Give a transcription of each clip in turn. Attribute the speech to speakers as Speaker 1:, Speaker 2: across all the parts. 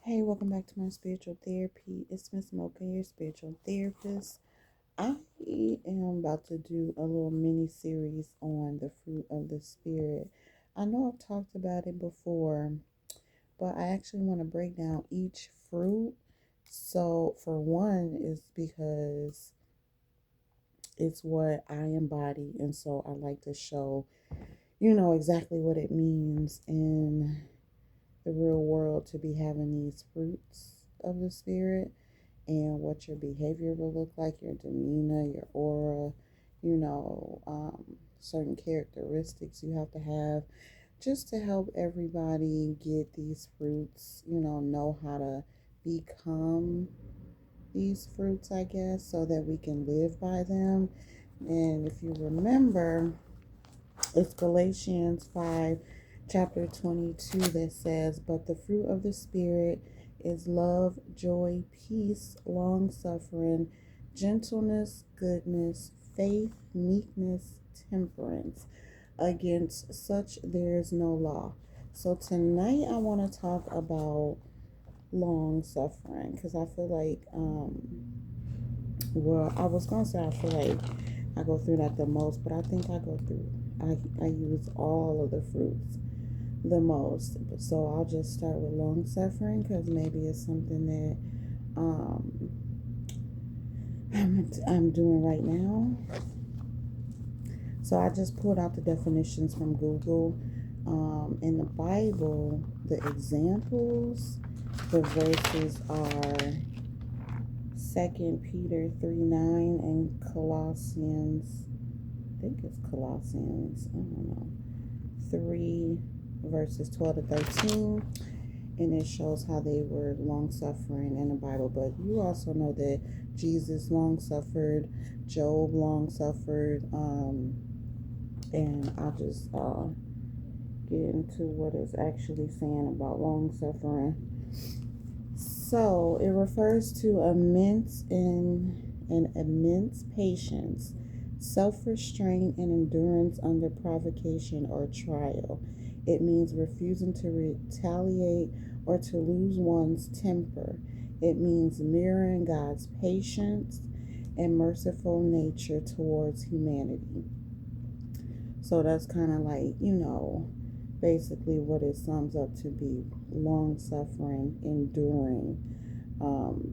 Speaker 1: Hey, welcome back to my spiritual therapy. It's Miss Mocha, your spiritual therapist. I am about to do a little mini series on the fruit of the spirit. I know I've talked about it before, but I actually want to break down each fruit. So, for one, is because it's what I embody, and so I like to show, exactly what it means in the real world to be having these fruits of the spirit and what your behavior will look like, your demeanor, your aura, certain characteristics you have to have just to help everybody get these fruits, know how to become these fruits, I guess, so that we can live by them. And if you remember, it's Galatians 5, chapter 22 that says, "But the fruit of the Spirit is love, joy, peace, long suffering, gentleness, goodness, faith, meekness, temperance. Against such there is no law." So tonight I want to talk about long suffering because I feel like, I was going to say I feel like I go through that the most, but I think I use all of the fruits the most. So I'll just start with long suffering because maybe it's something that I'm doing right now. So I just pulled out the definitions from Google. In the Bible, the examples, the verses are 2 Peter 3:9 and Colossians, I think it's Colossians, I don't know, 3 verses 12 to 13. And it shows how they were long suffering in the Bible. But you also know that Jesus long suffered, Job long suffered, and I'll just get into what it's actually saying about long suffering. So it refers to immense patience, self-restraint, and endurance under provocation or trial. It means refusing to retaliate or to lose one's temper. It means mirroring God's patience and merciful nature towards humanity. So that's kind of like, basically what it sums up to be: long suffering, enduring.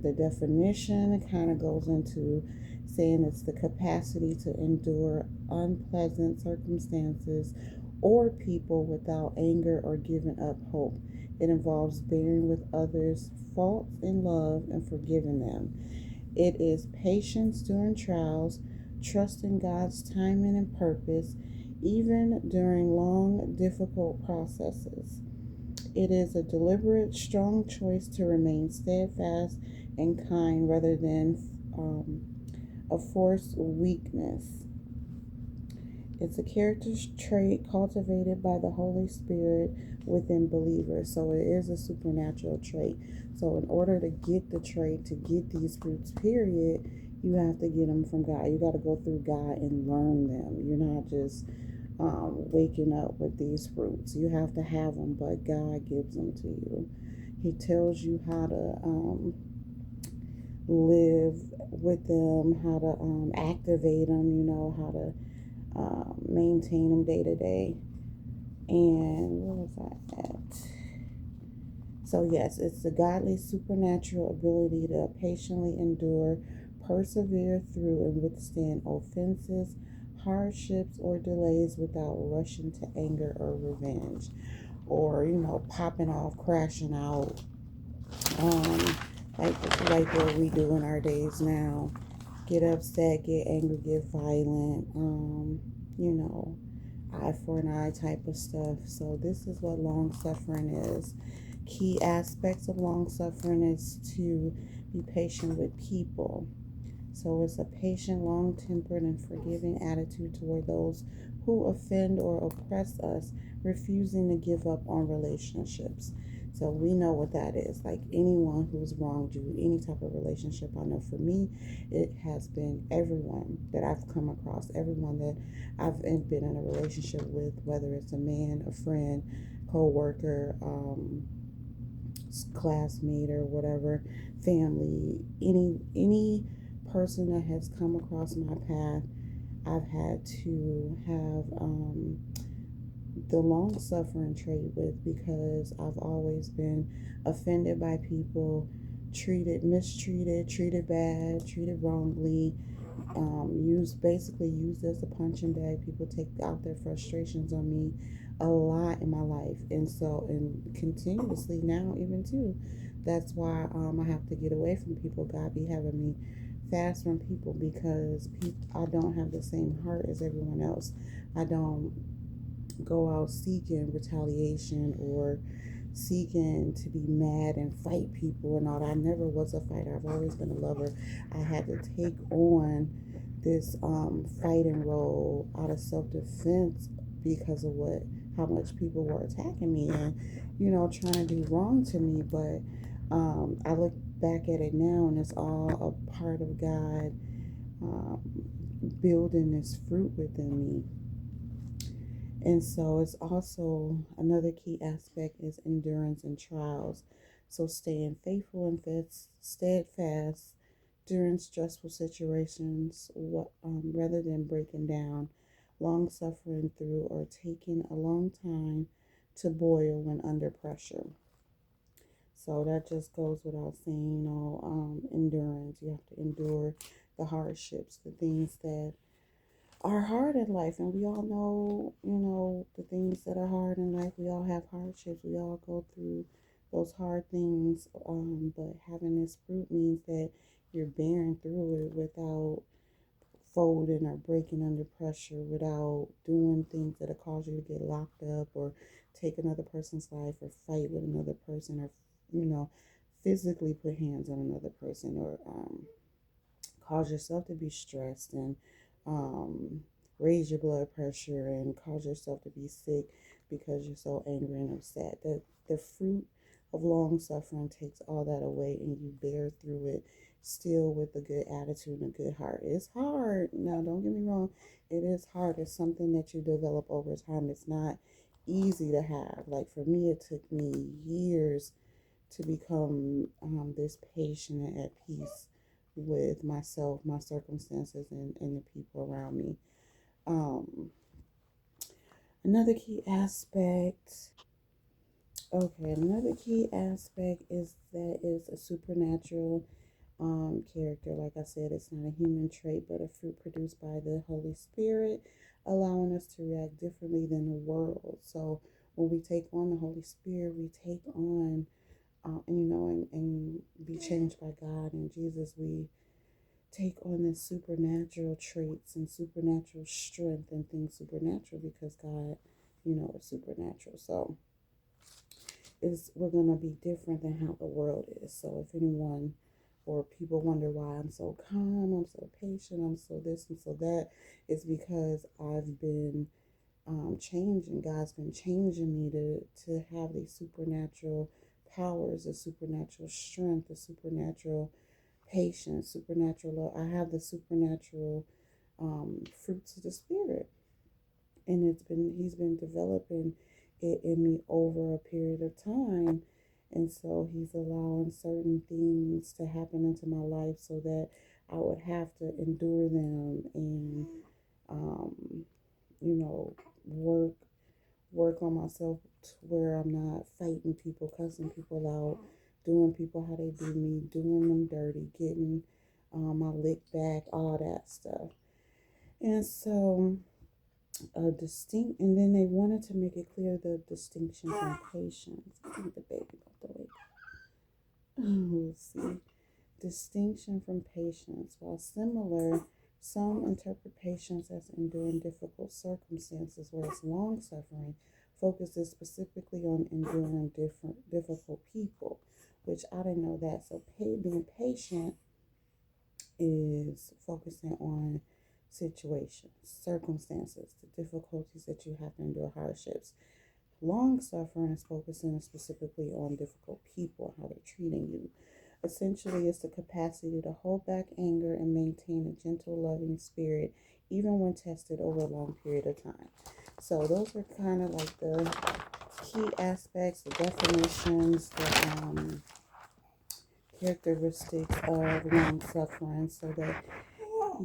Speaker 1: The definition kind of goes into saying it's the capacity to endure unpleasant circumstances or people without anger or giving up hope. It involves bearing with others' faults in love and forgiving them. It is patience during trials, trusting God's timing and purpose, even during long, difficult processes. It is a deliberate, strong choice to remain steadfast and kind rather than a forced weakness. It's a character trait cultivated by the Holy Spirit within believers. So it is a supernatural trait. So in order to get the trait, to get these fruits, period, you have to get them from God. You got to go through God and learn them. You're not just waking up with these fruits. You have to have them, but God gives them to you. He tells you how to live with them, how to activate them, how to maintain them day to day. And where was I at? So, yes, it's the godly supernatural ability to patiently endure, persevere through, and withstand offenses, hardships, or delays without rushing to anger or revenge, or, popping off, crashing out, um, like what we do in our days now. Get upset, get angry, get violent, eye for an eye type of stuff. So this is what long suffering is. Key aspects of long suffering is to be patient with people. So it's a patient, long-tempered, and forgiving attitude toward those who offend or oppress us, refusing to give up on relationships. So we know what that is. Like anyone who's wronged you, any type of relationship. I know for me, it has been everyone that I've come across, everyone that I've been in a relationship with, whether it's a man, a friend, co-worker, classmate or whatever, family, any person that has come across my path, I've had to have the long suffering trait with, because I've always been offended by people, mistreated, treated bad, treated wrongly, basically used as a punching bag. People take out their frustrations on me a lot in my life, and continuously now, even too. That's why I have to get away from people. God be having me fast from people, because I don't have the same heart as everyone else. I don't go out seeking retaliation or seeking to be mad and fight people and all that. I never was a fighter. I've always been a lover. I had to take on this fighting role out of self-defense because of how much people were attacking me and trying to do wrong to me. But I look back at it now, and it's all a part of God um, building this fruit within me. And so it's also another key aspect is endurance in trials. So staying faithful and steadfast during stressful situations, rather than breaking down, long suffering through, or taking a long time to boil when under pressure. So that just goes without saying, endurance. You have to endure the hardships, the things that are hard in life. And we all know, the things that are hard in life. We all have hardships. We all go through those hard things. But having this fruit means that you're bearing through it without folding or breaking under pressure, without doing things that cause you to get locked up or take another person's life or fight with another person, or, physically put hands on another person, or cause yourself to be stressed and um, raise your blood pressure and cause yourself to be sick because you're so angry and upset. The fruit of long suffering takes all that away, and you bear through it still with a good attitude and a good heart. It's hard. Now, don't get me wrong. It is hard. It's something that you develop over time. It's not easy to have. Like for me, it took me years to become this patient and at peace with myself, my circumstances, and the people around me. Um, another key aspect, another key aspect is that is a supernatural character. Like I said, it's not a human trait, but a fruit produced by the Holy Spirit, allowing us to react differently than the world. So when we take on the Holy Spirit, we take on, and be changed by God and Jesus, we take on this supernatural traits and supernatural strength and things supernatural, because God, is supernatural. So we're gonna be different than how the world is. So if anyone or people wonder why I'm so calm, I'm so patient, I'm so this and so that, it's because I've been changing. God's been changing me to have these supernatural powers, a supernatural strength, a supernatural patience, supernatural love. I have the supernatural fruits of the Spirit, and He's been developing it in me over a period of time, and so He's allowing certain things to happen into my life so that I would have to endure them and um, you know work on myself to where I'm not fighting people, cussing people out, doing people how they do me, doing them dirty, getting my lick back, all that stuff. And so, and then they wanted to make it clear the distinction from patience. I think the baby about to wake up. Let's see. Distinction from patience. While similar, some interpret patience as enduring difficult circumstances, whereas long suffering focuses specifically on enduring difficult people, which I didn't know that. So being patient is focusing on situations, circumstances, the difficulties that you have to endure, hardships. Long suffering is focusing specifically on difficult people, how they're treating you. Essentially, it's the capacity to hold back anger and maintain a gentle, loving spirit, even when tested over a long period of time. So those are kind of like the key aspects, the definitions, the characteristics of long suffering so that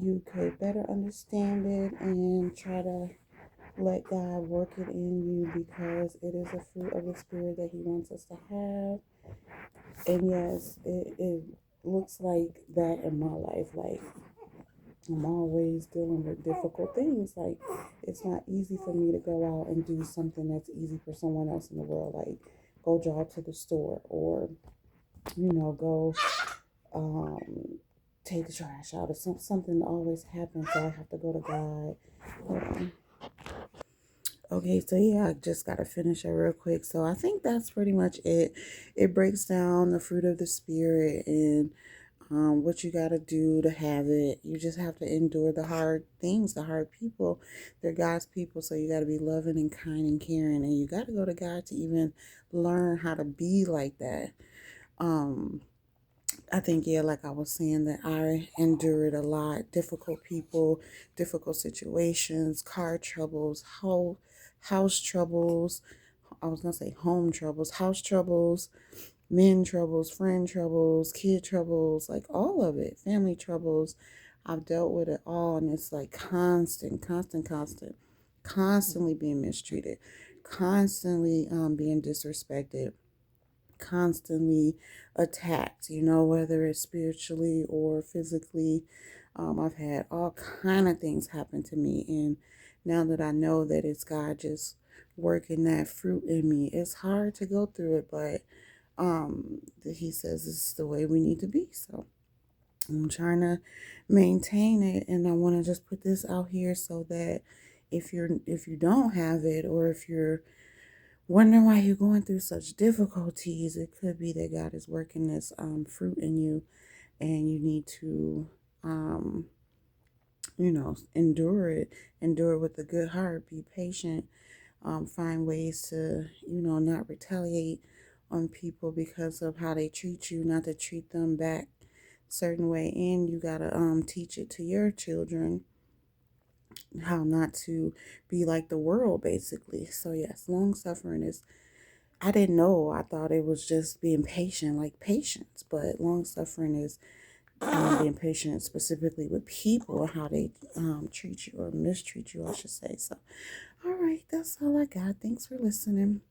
Speaker 1: you could better understand it and try to let God work it in you because it is a fruit of the Spirit that He wants us to have. And yes, it looks like that in my life. Like, I'm always dealing with difficult things. Like, it's not easy for me to go out and do something that's easy for someone else in the world. Like, go jog to the store or, go take the trash out or something always happens. So I have to go to God. Okay, so yeah, I just got to finish it real quick. So I think that's pretty much it. It breaks down the fruit of the Spirit and what you got to do to have it. You just have to endure the hard things, the hard people. They're God's people, so you got to be loving and kind and caring. And you got to go to God to even learn how to be like that. Um, I think, yeah, like I was saying, that I endured a lot. Difficult people, difficult situations, car troubles, house troubles. I was going to say home troubles, house troubles, men troubles, friend troubles, kid troubles, like all of it, family troubles. I've dealt with it all, and it's like constantly being mistreated, constantly being disrespected, constantly attacked, whether it's spiritually or physically. I've had all kind of things happen to me, and now that I know that it's God just working that fruit in me, it's hard to go through it, but he says this is the way we need to be. So I'm trying to maintain it, and I want to just put this out here so that if you don't have it, or if you're wondering why you're going through such difficulties, it could be that God is working this fruit in you, and you need to um, endure it with a good heart, be patient, find ways to, not retaliate on people because of how they treat you, not to treat them back a certain way. And you got to teach it to your children how not to be like the world, basically. So, yes, long suffering is, I didn't know. I thought it was just being patient, like patience. But long suffering is being patient specifically with people and how they treat you or mistreat you, I should say. So, all right, that's all I got. Thanks for listening.